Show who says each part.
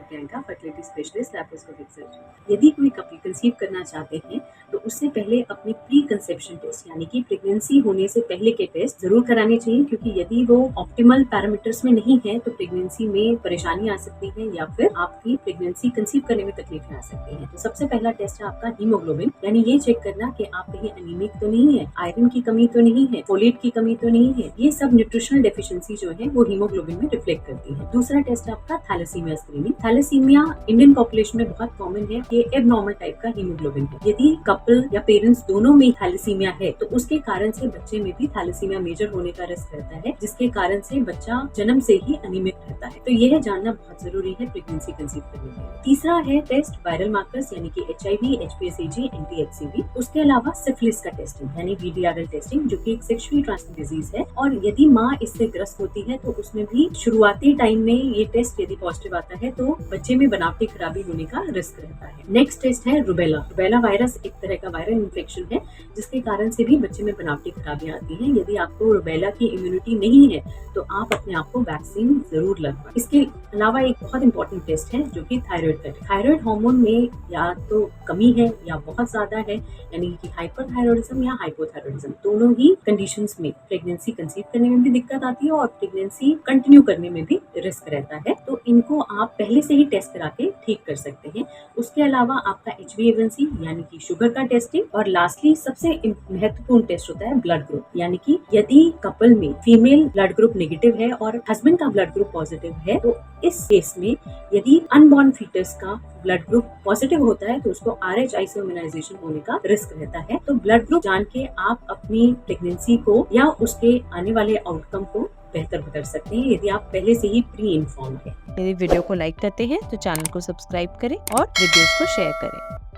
Speaker 1: Doctor Priyanka, fertility specialist, laparoscopic surgeon. यदि कोई couple conceive करना चाहते हैं तो उससे पहले अपने प्री कंसेप्शन टेस्ट यानी कि प्रेगनेंसी होने से पहले के टेस्ट जरूर कराने चाहिए, क्योंकि यदि वो ऑप्टिमल पैरामीटर्स में नहीं है तो प्रेगनेंसी में परेशानी आ सकती है या फिर आपकी प्रेगनेंसी कंसीव करने में तकलीफें आ सकती हैं। तो सबसे पहला टेस्ट है आपका हीमोग्लोबिन, यानी ये चेक करना कि आप कहीं एनीमिक तो नहीं है, आयरन की कमी तो नहीं है, फोलेट की कमी तो नहीं है। ये सब न्यूट्रिशनल डेफिशिएंसी जो है वो हीमोग्लोबिन में रिफ्लेक्ट करती है। दूसरा टेस्ट आपका thalassaemia screening. Thalassaemia Indian population में बहुत कॉमन है, ये एबनॉर्मल टाइप का हीमोग्लोबिन है। यदि कपल या पेरेंट्स दोनों में थैलेसीमिया है तो उसके कारण से बच्चे में भी थैलेसीमिया मेजर होने का रिस्क रहता है, जिसके कारण से बच्चा जन्म से ही अनीमिक रहता है। तो यह जानना बहुत जरूरी है प्रेगनेंसी कंसीव करने के लिए। तीसरा है टेस्ट वायरल मार्कर्स यानी कि HIV, HPSAG, एंटी-HCV। उसके अलावा सिफिलिस का टेस्टिंग यानी VDRL टेस्टिंग, जो कि एक सेक्सुअली ट्रांसमिटेड डिजीज है, और यदि माँ इससे ग्रस्त होती है तो उसमें भी शुरुआती टाइम में ये टेस्ट यदि पॉजिटिव आता है तो बच्चे में बनावटी खराबी होने का रिस्क रहता है। नेक्स्ट टेस्ट है रुबेला। रुबेला वायरस एक तरह का वायरल इन्फेक्शन है जिसके कारण से भी बच्चे में बनावटी खराबियां आती हैं। यदि आपको रुबेला की इम्यूनिटी नहीं है तो आप अपने आप को वैक्सीन जरूर लगवाएं। इसके अलावा एक बहुत इंपॉर्टेंट टेस्ट है जो कि थायराइड का है। थायराइड हार्मोन में या तो कमी है या बहुत ज्यादा है, यानी कि हाइपरथायरॉइडिज्म या हाइपोथायरॉइडिज्म, दोनों ही कंडीशंस में प्रेगनेंसी कंसीव करने में भी दिक्कत आती है और प्रेगनेंसी कंटिन्यू करने में भी रिस्क रहता है। तो इनको आप पहले से ही टेस्ट करा के ठीक कर सकते हैं। उसके अलावा आपका HbA1c यानी कि शुगर का टेस्टिंग, और लास्टली सबसे महत्वपूर्ण टेस्ट होता है ब्लड ग्रुप, यानी कि यदि कपल में फीमेल ब्लड ग्रुप नेगेटिव है और हस्बैंड का ब्लड ग्रुप पॉजिटिव है तो इस केस में यदि अनबॉर्न फीटस का ब्लड ग्रुप पॉजिटिव होता है तो उसको RH आइसोइम्यूनाइजेशन होने का रिस्क रहता है। तो ब्लड ग्रुप जान के आप अपनी प्रेगनेंसी को या उसके आने वाले आउटकम को बेहतर कर सकते हैं यदि आप पहले से ही प्री इन्फॉर्म हैं।
Speaker 2: यदि वीडियो को लाइक करते हैं तो चैनल को सब्सक्राइब करें और वीडियोस को शेयर करें।